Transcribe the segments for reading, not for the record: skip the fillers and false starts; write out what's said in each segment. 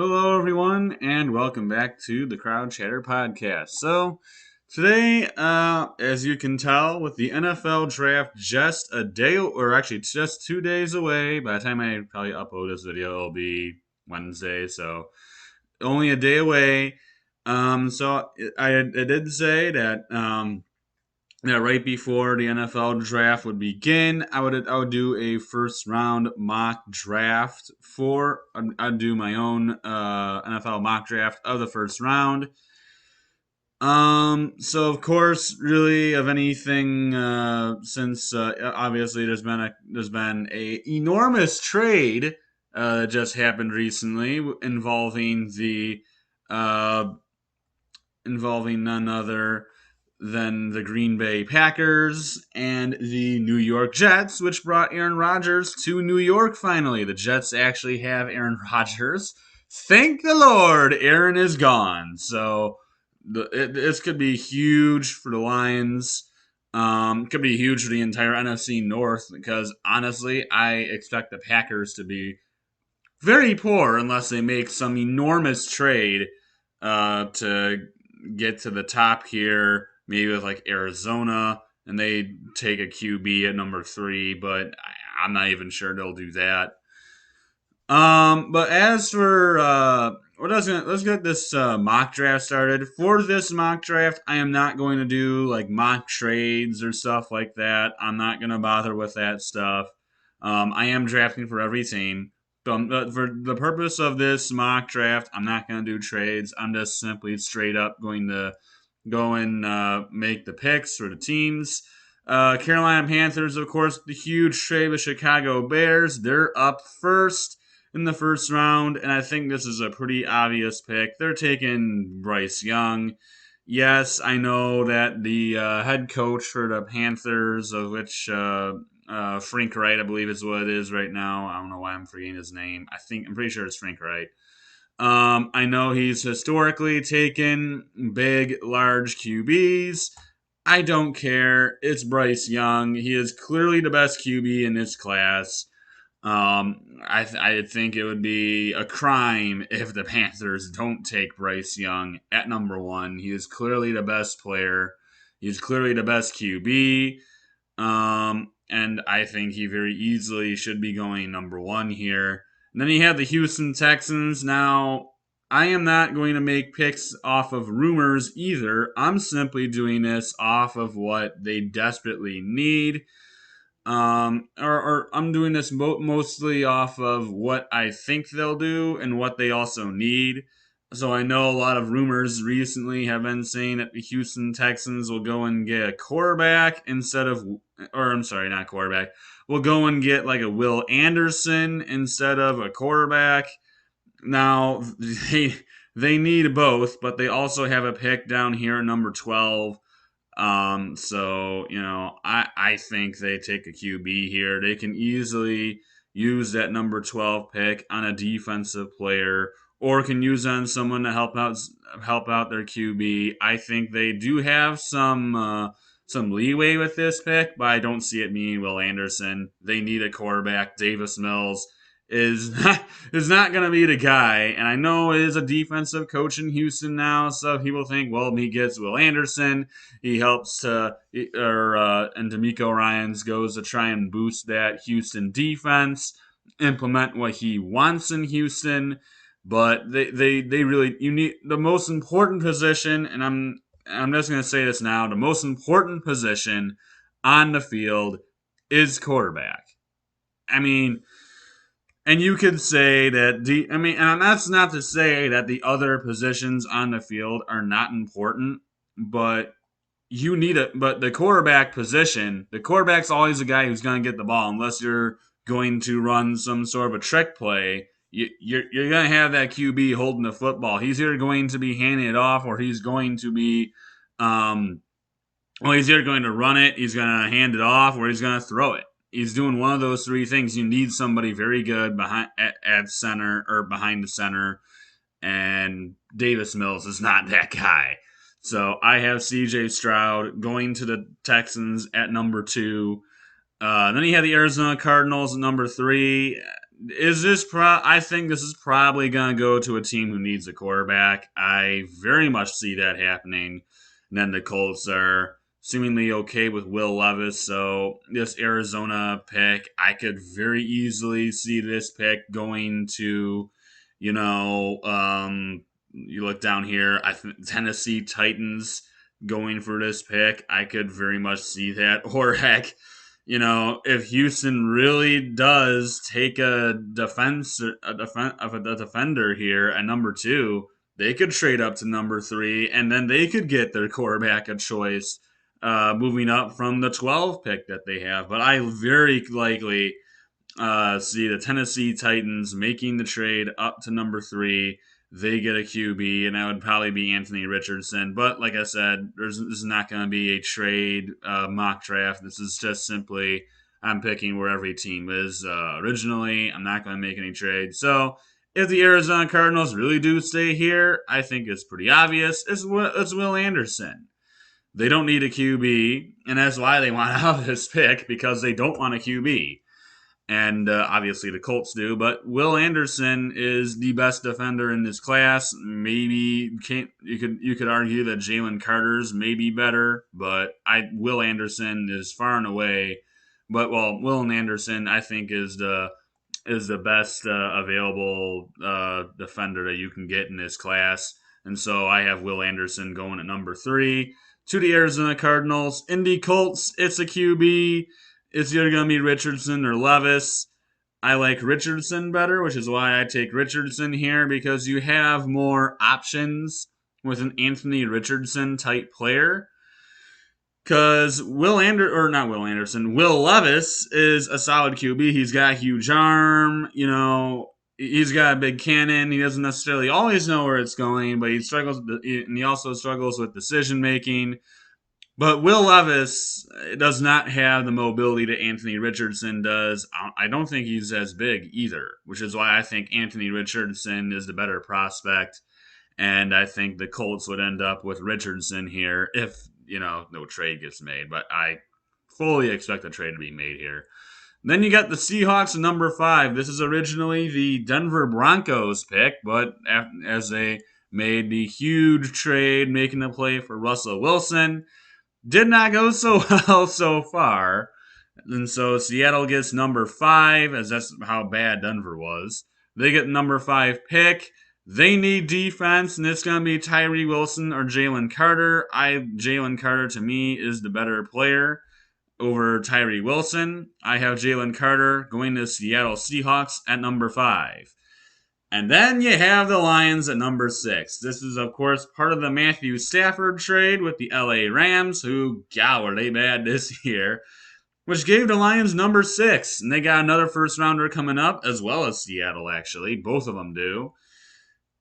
Hello, everyone, and welcome back to the Crowd Chatter Podcast. Today, as you can tell, with the NFL draft just a day, or actually just 2 days away, by the time I probably upload this video, it'll be Wednesday, so only a day away. I did say that right before the NFL draft would begin, I would do a first round mock draft for I'd do my own NFL mock draft of the first round. So of course, really of anything since obviously there's been a enormous trade that just happened recently uh involving none other than the Green Bay Packers and the New York Jets, which brought Aaron Rodgers to New York finally. The Jets actually have Aaron Rodgers. Thank the Lord, Aaron is gone. This could be huge for the Lions. Could be huge for the entire NFC North because honestly, I expect the Packers to be very poor unless they make some enormous trade to get to the top here, maybe with like Arizona, and they take a QB at number three, but I'm not even sure they'll do that. But as for let's get this mock draft started. For this mock draft, I am not going to do like mock trades or stuff like that. I'm not going to bother with that stuff. I am drafting for every team. But for the purpose of this mock draft, I'm not going to do trades. I'm just simply straight up going to go and make the picks for the teams. Carolina Panthers, of course, the huge trade with Chicago Bears. They're up first in the first round, and I think this is a pretty obvious pick. They're taking Bryce Young. Yes, I know that the head coach for the Panthers, of which Frank Wright, I believe, is what it is right now. I don't know why I'm forgetting his name. I'm pretty sure it's Frank Wright. I know he's historically taken big, large QBs. I don't care. It's Bryce Young. He is clearly the best QB in this class. I think it would be a crime if the Panthers don't take Bryce Young at number one. He is clearly the best player. He's clearly the best QB. And I think he very easily should be going number one here. And then you have the Houston Texans. Now, I am not going to make picks off of rumors either. I'm simply doing this off of what they desperately need. Or I'm doing this mostly off of what I think they'll do and what they also need. So I know a lot of rumors recently have been saying that the Houston Texans will go and get a quarterback or I'm sorry, not quarterback. Will go and get like a Will Anderson instead of a quarterback. Now they need both, but they also have a pick down here, number 12. I think they take a QB here. They can easily use that number 12 pick on a defensive player or can use on someone to help out their QB. I think they do have some leeway with this pick, but I don't see it being Will Anderson. They need a quarterback. Davis Mills is not, is not going to be the guy. And I know it is a defensive coach in Houston now, so people think, well, he gets Will Anderson. He helps and D'Amico Ryans goes to try and boost that Houston defense, implement what he wants in Houston. But they really, you need the most important position, and I'm just going to say this now, the most important position on the field is quarterback. I mean, and you could say that and that's not to say that the other positions on the field are not important, but but the quarterback position, the quarterback's always the guy who's going to get the ball unless you're going to run some sort of a trick play. You're going to have that QB holding the football. He's either going to be handing it off or he's going to be um, he's either going to run it, he's going to hand it off, or he's going to throw it. He's doing one of those three things. You need somebody very good at center or behind the center, and Davis Mills is not that guy. So I have C.J. Stroud going to the Texans at number 2. Then you have the Arizona Cardinals at number 3. is this I think this is probably going to go to a team who needs a quarterback. I very much see that happening. And then the Colts are seemingly okay with Will Levis. So this Arizona pick, I could very easily see this pick going to, you look down here. I think Tennessee Titans going for this pick. I could very much see that. Or heck, if Houston really does take a defender here at number two, they could trade up to number three, and then they could get their quarterback of choice, moving up from the 12 pick that they have. But I very likely see the Tennessee Titans making the trade up to number three. They get a QB, and that would probably be Anthony Richardson. But like I said, this is not going to be a trade mock draft. This is just simply I'm picking where every team is originally. I'm not going to make any trades. So if the Arizona Cardinals really do stay here, I think it's pretty obvious. It's Will Anderson. They don't need a QB, and that's why they want out of this pick because they don't want a QB and obviously the Colts do. But Will Anderson is the best defender in this class. Maybe you could argue that Jalen Carter's maybe better, but Will Anderson is far and away. But Will Anderson I think is the best available defender that you can get in this class. And so I have Will Anderson going at number three. To the Arizona Cardinals. Indy Colts, it's a QB. It's either going to be Richardson or Levis. I like Richardson better, which is why I take Richardson here because you have more options with an Anthony Richardson type player. Because Will Levis is a solid QB. He's got a huge arm, he's got a big cannon. He doesn't necessarily always know where it's going, but he also struggles with decision making. But Will Levis does not have the mobility that Anthony Richardson does. I don't think he's as big either, which is why I think Anthony Richardson is the better prospect. And I think the Colts would end up with Richardson here if, no trade gets made. But I fully expect a trade to be made here. Then you got the Seahawks at number 5. This is originally the Denver Broncos pick, but as they made the huge trade making a play for Russell Wilson, did not go so well so far. And so Seattle gets number 5, as that's how bad Denver was. They get number 5 pick. They need defense, and it's going to be Tyree Wilson or Jalen Carter. Jalen Carter, to me, is the better player over Tyree Wilson. I have Jalen Carter going to Seattle Seahawks at number 5. And then you have the Lions at number 6. This is, of course, part of the Matthew Stafford trade with the LA Rams, who, God, were they bad this year, which gave the Lions number 6. And they got another first rounder coming up, as well as Seattle, actually. Both of them do.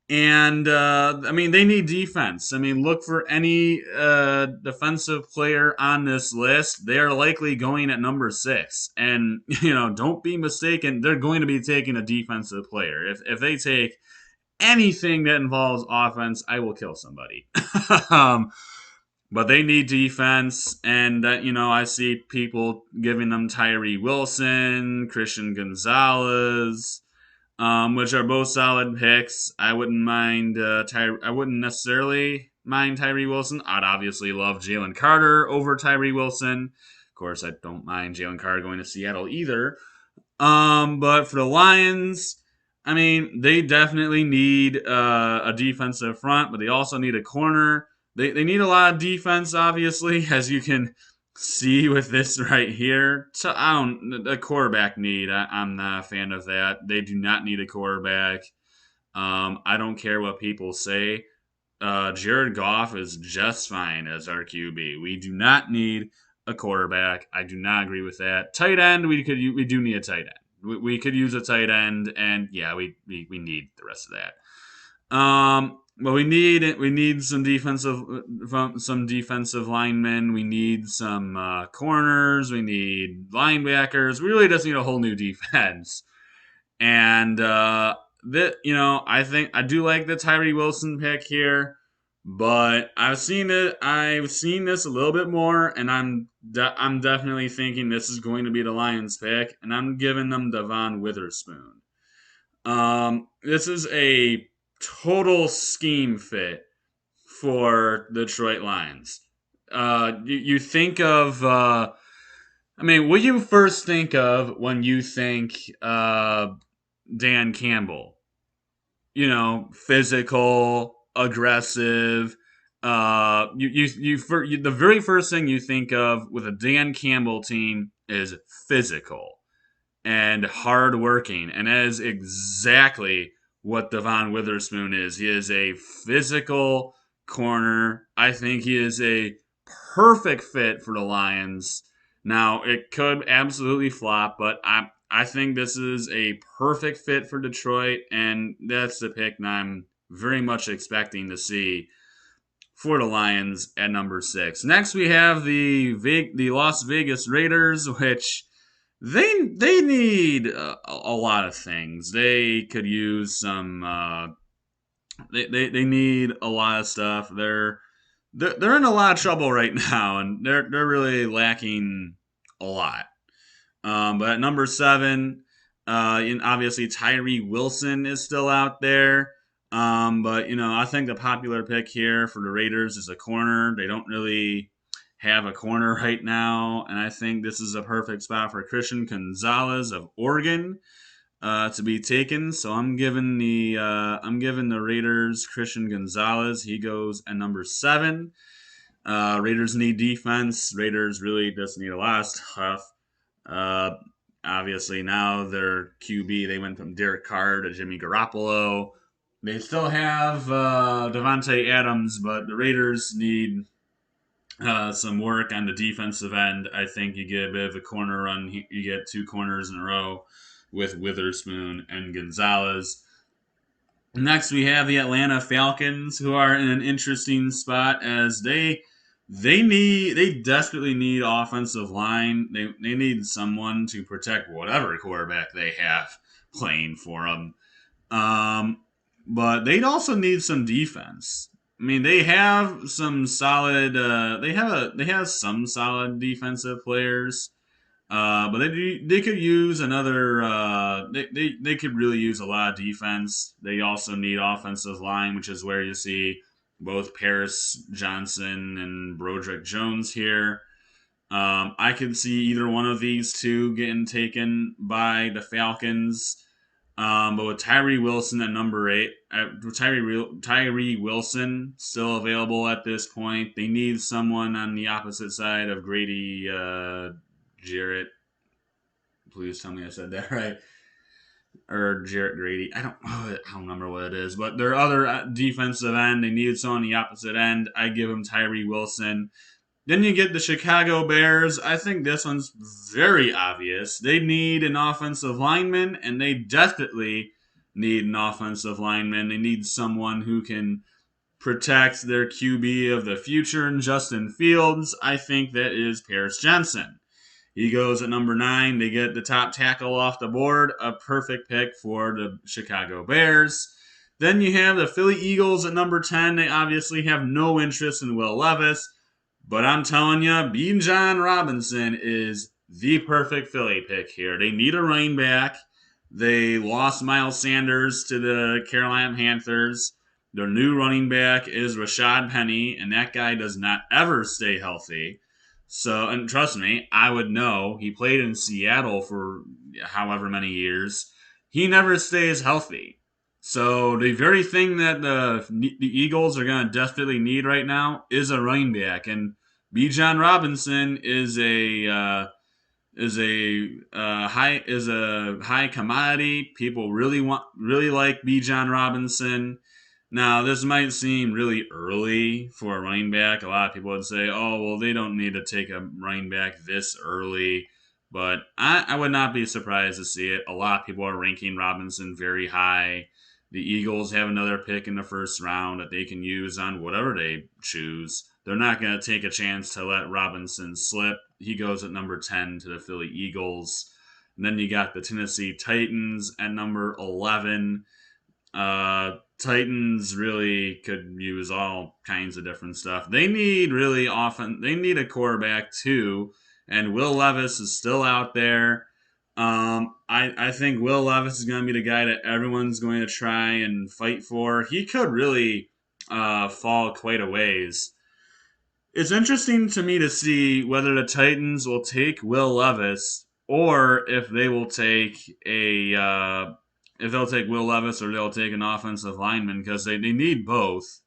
And, they need defense. Look for any defensive player on this list. They are likely going at number 6. And, don't be mistaken, they're going to be taking a defensive player. If they take anything that involves offense, I will kill somebody. But they need defense, and I see people giving them Tyree Wilson, Christian Gonzalez, which are both solid picks. I wouldn't mind. I wouldn't necessarily mind Tyree Wilson. I'd obviously love Jalen Carter over Tyree Wilson. Of course, I don't mind Jalen Carter going to Seattle either. But for the Lions, they definitely need a defensive front, but they also need a corner. They need a lot of defense, obviously, as you can see with this right here. So a quarterback need. I'm not a fan of that. They do not need a quarterback. I don't care what people say. Jared Goff is just fine as our QB. We do not need a quarterback. I do not agree with that. Tight end, we do need a tight end. We could use a tight end, and yeah, we need the rest of that. But we need some defensive linemen. We need some corners. We need linebackers. We really just need a whole new defense. And I think I do like the Tyree Wilson pick here, but I've seen this a little bit more, and I'm definitely thinking this is going to be the Lions pick, and I'm giving them Devon Witherspoon. This is a total scheme fit for the Detroit Lions. You think of, I mean, what you first think of when you think Dan Campbell? Physical, aggressive. The very first thing you think of with a Dan Campbell team is physical and hardworking, and that is exactly what Devon Witherspoon is. He is a physical corner. I think he is a perfect fit for the Lions. Now it could absolutely flop, but I think this is a perfect fit for Detroit, and that's the pick that I'm very much expecting to see for the Lions at number 6. Next, we have the Las Vegas Raiders, which they need a lot of things. They could use some. They need a lot of stuff. They're in a lot of trouble right now, and they're really lacking a lot. But at number 7, and obviously Tyree Wilson is still out there. But I think the popular pick here for the Raiders is a corner. They don't really have a corner right now, and I think this is a perfect spot for Christian Gonzalez of Oregon to be taken. So I'm giving the Raiders Christian Gonzalez. He goes at number 7. Raiders need defense. Raiders really just need a lot of stuff. Uh, Obviously, now their QB, they went from Derek Carr to Jimmy Garoppolo. They still have Devontae Adams, but the Raiders need some work on the defensive end. I think you get a bit of a corner run. You get 2 corners in a row with Witherspoon and Gonzalez. Next, we have the Atlanta Falcons, who are in an interesting spot as they desperately need offensive line. They need someone to protect whatever quarterback they have playing for them. But they'd also need some defense. I mean, they have some solid. They have some solid defensive players. But they could use another. They could really use a lot of defense. They also need offensive line, which is where you see both Paris Johnson and Broderick Jones here. I could see either one of these two getting taken by the Falcons. But with Tyree Wilson at number 8, Tyree Wilson still available at this point. They need someone on the opposite side of Grady Jarrett. Please tell me I said that right. Or Jarrett Grady. I don't remember what it is. But their other defensive end, they needed someone on the opposite end. I give them Tyree Wilson. Then you get the Chicago Bears. I think this one's very obvious. They need an offensive lineman, and they desperately need an offensive lineman. They need someone who can protect their QB of the future in Justin Fields. I think that is Paris Johnson. He goes at number 9. They get the top tackle off the board. A perfect pick for the Chicago Bears. Then you have the Philly Eagles at number 10. They obviously have no interest in Will Levis. But I'm telling you, Bijan Robinson is the perfect Philly pick here. They need a running back. They lost Miles Sanders to the Carolina Panthers. Their new running back is Rashad Penny, and that guy does not ever stay healthy. So, and trust me, I would know. He played in Seattle for however many years. He never stays healthy. So the very thing that the Eagles are going to desperately need right now is a running back, and Bijan Robinson is a high commodity. People really like Bijan Robinson. Now, this might seem really early for a running back. A lot of people would say, oh, well, they don't need to take a running back this early. But I would not be surprised to see it. A lot of people are ranking Robinson very high. The Eagles have another pick in the first round that they can use on whatever they choose. They're not going to take a chance to let Robinson slip. He goes at number 10 to the Philly Eagles. And then you got the Tennessee Titans at number 11. Titans really could use all kinds of different stuff. They need a quarterback too, and Will Levis is still out there. I think Will Levis is going to be the guy that everyone's going to try and fight for. He could really fall quite a ways. It's interesting to me to see whether the Titans will take Will Levis or if they will take a if they'll take Will Levis or they'll take an offensive lineman because they need both.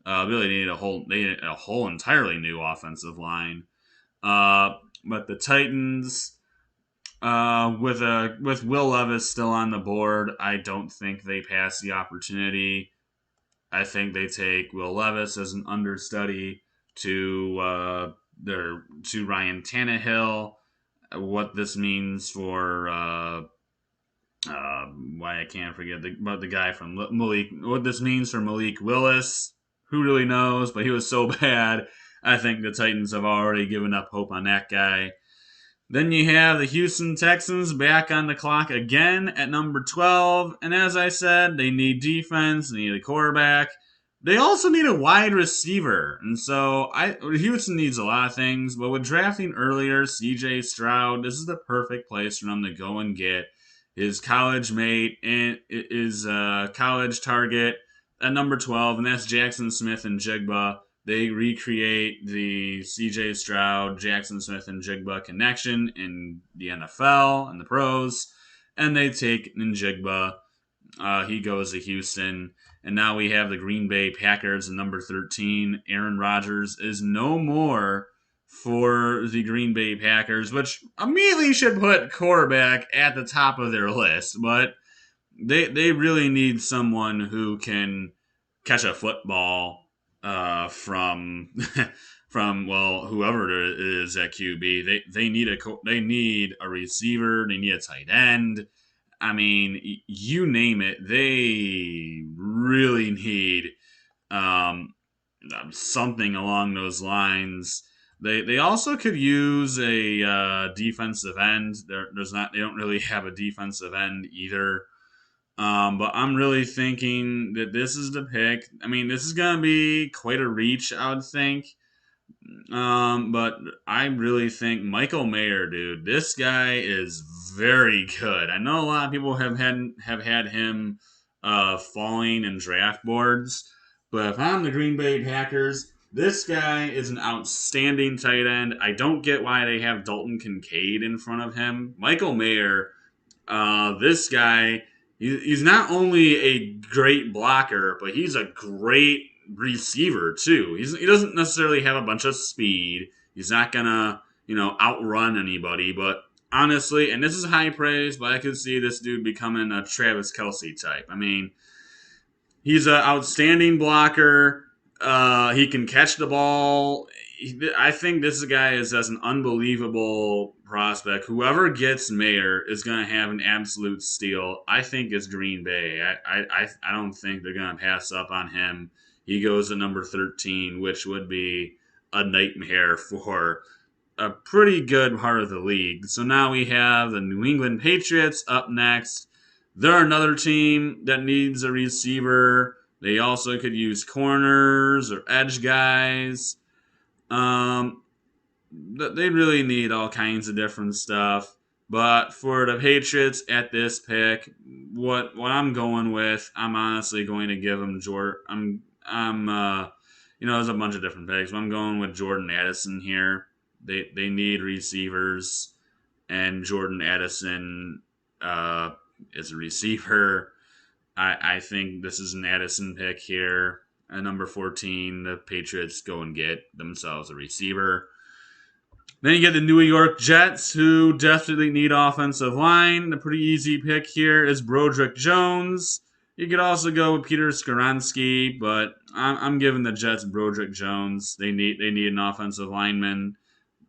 Really need a whole entirely new offensive line. But the Titans, with Will Levis still on the board, I don't think they pass the opportunity. I think they take Will Levis as an understudy to to Ryan Tannehill. What this means for why I can't forget about the guy from Malik. What this means for Malik Willis, who really knows? But he was so bad. I think the Titans have already given up hope on that guy. Then you have the Houston Texans back on the clock again at number 12. And as I said, they need defense, they need a quarterback. They also need a wide receiver. And so Houston needs a lot of things, but with drafting earlier, CJ Stroud, this is the perfect place for them to go and get his college mate and his college target at number 12, and that's Jackson Smith and Jigba. They recreate the CJ Stroud, Jackson Smith, and Jigba connection in the NFL and the pros, and they take Njigba. He goes to Houston, and now we have the Green Bay Packers at number 13. Aaron Rodgers is no more for the Green Bay Packers, which immediately should put quarterback at the top of their list, but they really need someone who can catch a football from from whoever it is at QB. They need a receiver. They need a tight end. I mean, you name it. They really need um, something along those lines. They also could use a defensive end. They don't really have a defensive end either. But I'm really thinking that this is the pick. I mean, this is gonna be quite a reach, I would think. But I really think Michael Mayer, dude, this guy is very good. I know a lot of people have had him falling in draft boards, but if I'm the Green Bay Packers, this guy is an outstanding tight end. I don't get why they have Dalton Kincaid in front of him. Michael Mayer, this guy, he's not only a great blocker, but he's a great receiver too. He doesn't necessarily have a bunch of speed. He's not gonna outrun anybody. But honestly, and this is high praise, but I could see this dude becoming a Travis Kelsey type. I mean, he's an outstanding blocker. He can catch the ball. I think this guy is as an unbelievable prospect. Whoever gets Mayer is going to have an absolute steal. I think it's Green Bay. I don't think they're going to pass up on him. He goes to number 13, which would be a nightmare for a pretty good part of the league. So now we have the New England Patriots up next. They're another team that needs a receiver. They also could use corners or edge guys. Um, they really need all kinds of different stuff. But for the Patriots at this pick, what I'm going with, I'm honestly going to give them Jordan. There's a bunch of different picks, but I'm going with Jordan Addison here. They need receivers, and Jordan Addison is a receiver. I think this is an Addison pick here. At number 14, the Patriots go and get themselves a receiver. Then you get the New York Jets, who desperately need offensive line. The pretty easy pick here is Broderick Jones. You could also go with Peter Skoronski, but I'm giving the Jets Broderick Jones. They need an offensive lineman.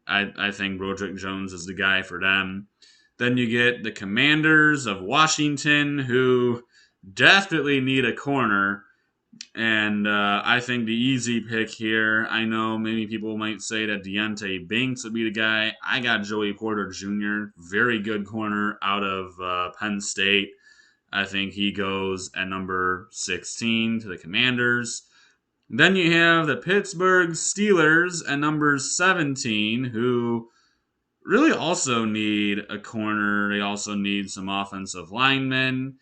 I think Broderick Jones is the guy for them. Then you get the Commanders of Washington, who desperately need a corner. And I think the easy pick here, I know many people might say that Deontay Banks would be the guy. I got Joey Porter Jr., very good corner out of Penn State. I think he goes at number 16 to the Commanders. Then you have the Pittsburgh Steelers at number 17, who really also need a corner. They also need some offensive linemen.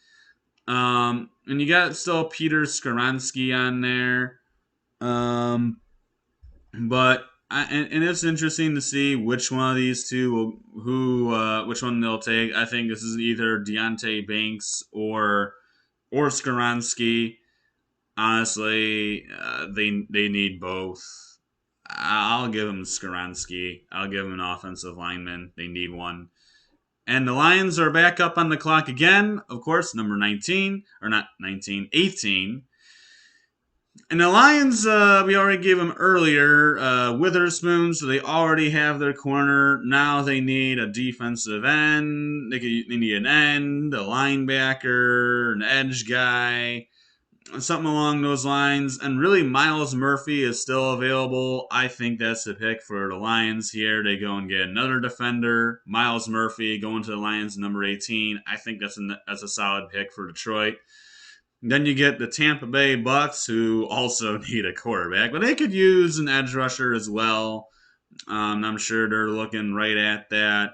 And you got still Peter Skoronski on there. Um, but and it's interesting to see which one of these two which one they'll take. I think this is either Deontay Banks or Skoronski. Honestly, they need both. I'll give them Skoronski. I'll give them an offensive lineman. They need one. And the Lions are back up on the clock again. Of course, number 19, or not 19, 18. And the Lions, we already gave them earlier Witherspoon, so they already have their corner. Now they need a defensive end. They need an end, a linebacker, an edge guy, something along those lines. And really, Miles Murphy is still available. I think that's the pick for the Lions here. They go and get another defender. Miles Murphy going to the Lions, number 18. I think that's a solid pick for Detroit. Then you get the Tampa Bay Bucks, who also need a quarterback, but they could use an edge rusher as well. I'm sure they're looking right at that.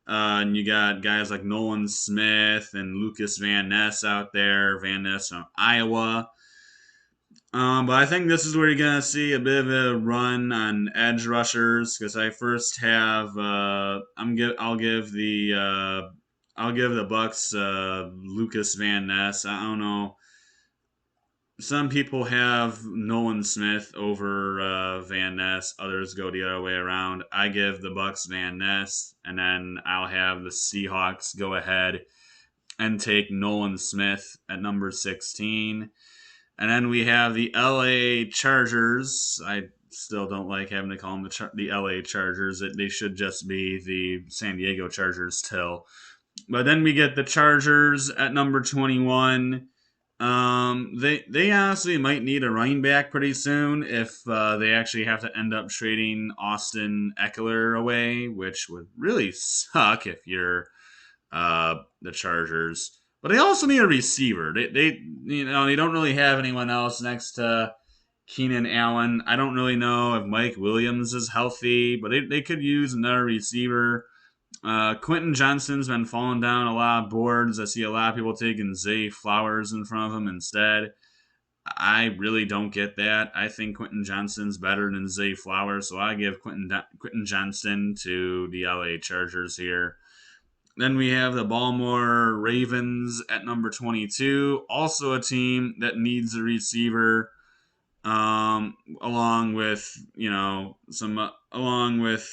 And you got guys like Nolan Smith and Lucas Van Ness out there. Van Ness from Iowa. But I think this is where you're gonna see a bit of a run on edge rushers because I first have I'll give the Bucks Lucas Van Ness. I don't know. Some people have Nolan Smith over Van Ness. Others go the other way around. I give the Bucks Van Ness, and then I'll have the Seahawks go ahead and take Nolan Smith at number 16. And then we have the LA Chargers. I still don't like having to call them the LA Chargers. They should just be the San Diego Chargers still. But then we get the Chargers at number 21. They honestly might need a running back pretty soon if they actually have to end up trading Austin Eckler away, which would really suck if you're the Chargers. But they also need a receiver. They don't really have anyone else next to Keenan Allen. I don't really know if Mike Williams is healthy, but they could use another receiver. Quentin Johnston's been falling down a lot of boards. I see a lot of people taking Zay Flowers in front of him instead. I really don't get that. I think Quentin Johnston's better than Zay Flowers, so I give Quentin Johnston to the LA Chargers here. Then we have the Baltimore Ravens at number 22, also a team that needs a receiver along with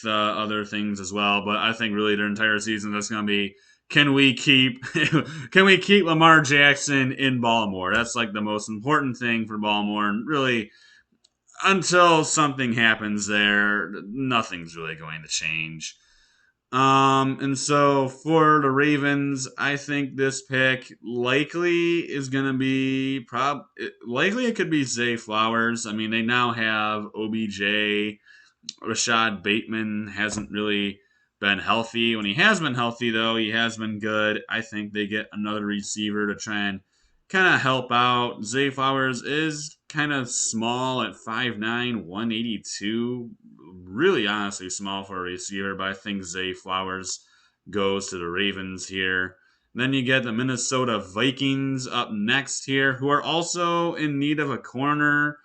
other things as well. But I think really their entire season is going to be can we keep can we keep Lamar Jackson in Baltimore? That's like the most important thing for Baltimore, and really until something happens there, nothing's really going to change. And so for the Ravens, I think this pick likely is going to be likely it could be Zay Flowers. I mean, they now have OBJ. Rashad Bateman hasn't really been healthy. When he has been healthy, though, he has been good. I think they get another receiver to try and kind of help out. Zay Flowers is kind of small at 5'9", 182. Really, honestly, small for a receiver, but I think Zay Flowers goes to the Ravens here. Then you get the Minnesota Vikings up next here, who are also in need of a corner.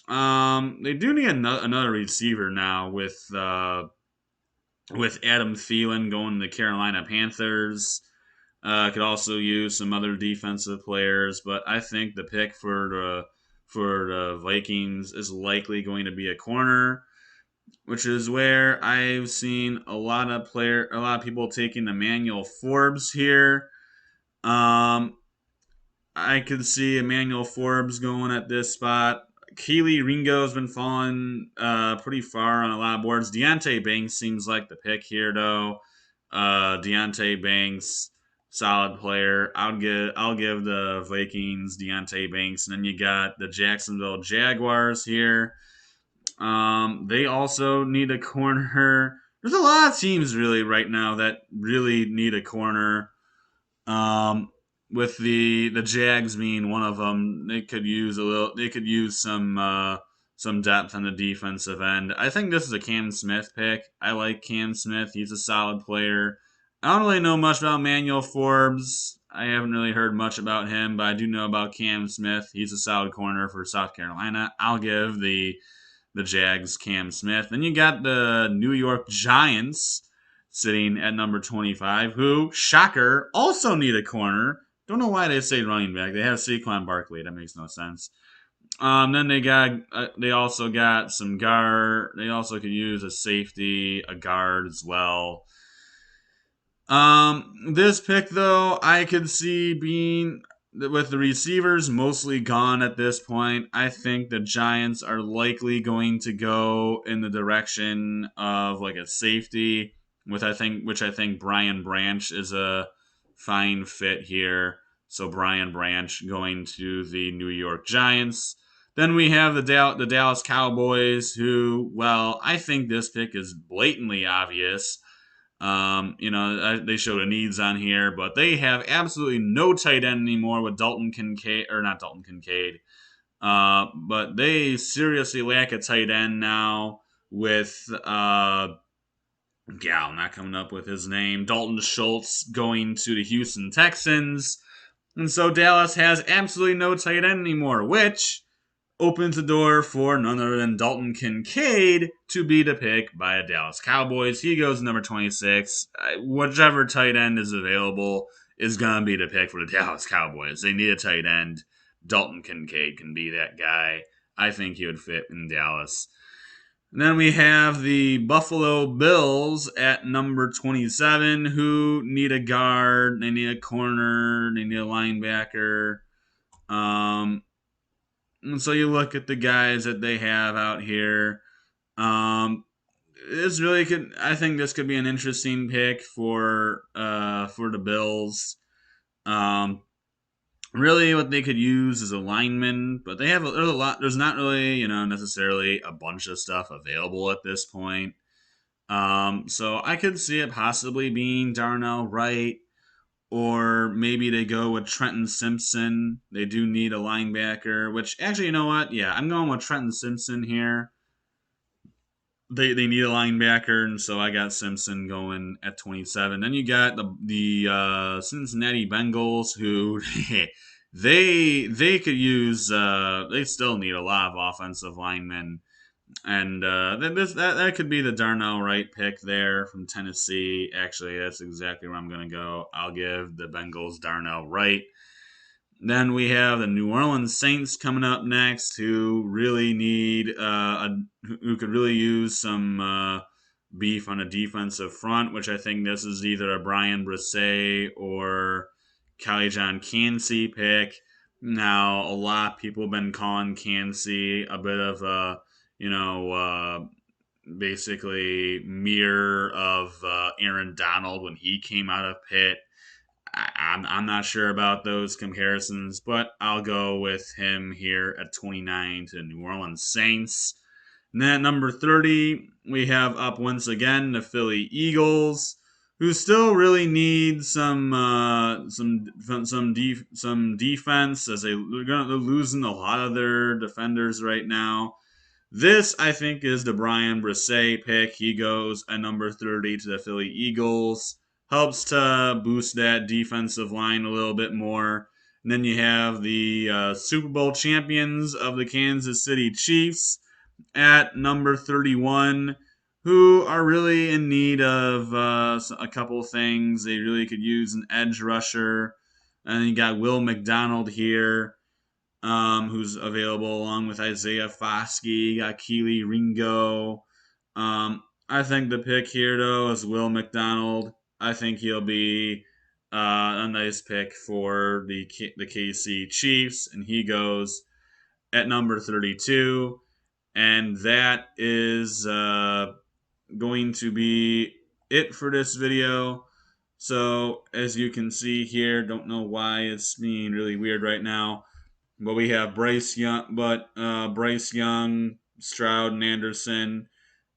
They do need another receiver now with Adam Thielen going to the Carolina Panthers. Could also use some other defensive players, but I think the pick for the Vikings is likely going to be a corner, which is where I've seen a lot of people taking Emmanuel Forbes here. I could see Emmanuel Forbes going at this spot. Keely Ringo has been falling pretty far on a lot of boards. Deontay Banks seems like the pick here, though. Deontay Banks, solid player. I'll give the Vikings Deontay Banks, and then you got the Jacksonville Jaguars here. They also need a corner. There's a lot of teams really right now that really need a corner. Um, with the Jags being one of them, they could use some some depth on the defensive end. I think this is a Cam Smith pick. I like Cam Smith. He's a solid player. I don't really know much about Manuel Forbes. I haven't really heard much about him, but I do know about Cam Smith. He's a solid corner for South Carolina. I'll give the Jags Cam Smith. Then you got the New York Giants sitting at number 25, who, shocker, also need a corner. Don't know why they say running back. They have Saquon Barkley. That makes no sense. Then they also got some guard. They also could use a safety, a guard as well. This pick though, I could see being with the receivers mostly gone at this point. I think the Giants are likely going to go in the direction of like a safety, which I think Brian Branch is a fine fit here. So Brian Branch going to the New York Giants. Then we have the Dallas Cowboys, who, well, I think this pick is blatantly obvious. They showed a needs on here, but they have absolutely no tight end anymore with Dalton Kincaid, or not Dalton Kincaid. But they seriously lack a tight end now with, I'm not coming up with his name, Dalton Schultz going to the Houston Texans. And so Dallas has absolutely no tight end anymore, which opens the door for none other than Dalton Kincaid to be the pick by the Dallas Cowboys. He goes number 26. Whichever tight end is available is going to be the pick for the Dallas Cowboys. They need a tight end. Dalton Kincaid can be that guy. I think he would fit in Dallas. And then we have the Buffalo Bills at number 27, who need a guard, they need a corner, they need a linebacker. And so you look at the guys that they have out here. This really could. I think this could be an interesting pick for the Bills. Um, Really, what they could use is a lineman, but there's a lot. There's not really necessarily a bunch of stuff available at this point. So I could see it possibly being Darnell Wright, or maybe they go with Trenton Simpson. They do need a linebacker, which actually, you know what? Yeah, I'm going with Trenton Simpson here. They need a linebacker, and so I got Simpson going at 27. Then you got the Cincinnati Bengals, who they could use. They still need a lot of offensive linemen, and that could be the Darnell Wright pick there from Tennessee. Actually, that's exactly where I'm going to go. I'll give the Bengals Darnell Wright. Then we have the New Orleans Saints coming up next, who really need who could really use some beef on a defensive front, which I think this is either a Brian Brisset or Kelly John Cansey pick. Now, a lot of people have been calling Cansey a bit of a basically mirror of Aaron Donald when he came out of Pitt. I'm not sure about those comparisons, but I'll go with him here at 29 to the New Orleans Saints. And then at number 30, we have up once again the Philly Eagles, who still really need some defense, as they're losing a lot of their defenders right now. This, I think, is the Brian Brisset pick. He goes at number 30 to the Philly Eagles. Helps to boost that defensive line a little bit more. And then you have the Super Bowl champions of the Kansas City Chiefs at number 31, who are really in need of a couple things. They really could use an edge rusher. And you got Will McDonald here, who's available along with Isaiah Foskey. You got Keely Ringo. I think the pick here, though, is Will McDonald. I think he'll be a nice pick for the KC Chiefs, and he goes at number 32. And that is going to be it for this video. So, as you can see here, don't know why it's being really weird right now, but we have Bryce Young, Stroud, and Anderson.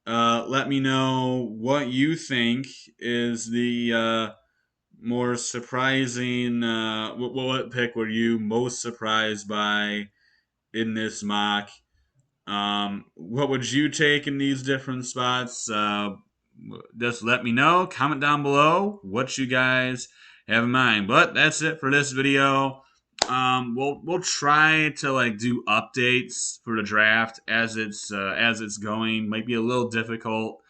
Let me know what you think is the more surprising. What pick were you most surprised by in this mock? What would you take in these different spots? Just let me know. Comment down below what you guys have in mind. But that's it for this video. We'll try to like do updates for the draft as it's going. Might be a little difficult.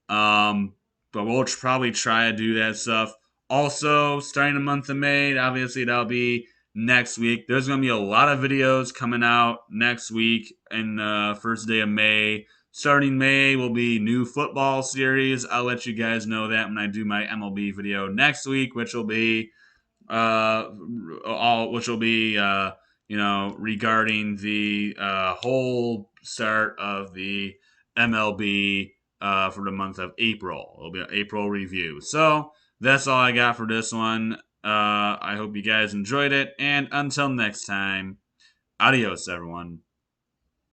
Um, but we'll probably try to do that stuff. Also, starting the month of May, obviously that'll be next week. There's going to be a lot of videos coming out next week and first day of May. Starting May will be new football series. I'll let you guys know that when I do my MLB video next week, which will be regarding the whole start of the MLB for the month of April. It'll be an April review. So that's all I got for this one. I hope you guys enjoyed it, and until next time, adios, everyone.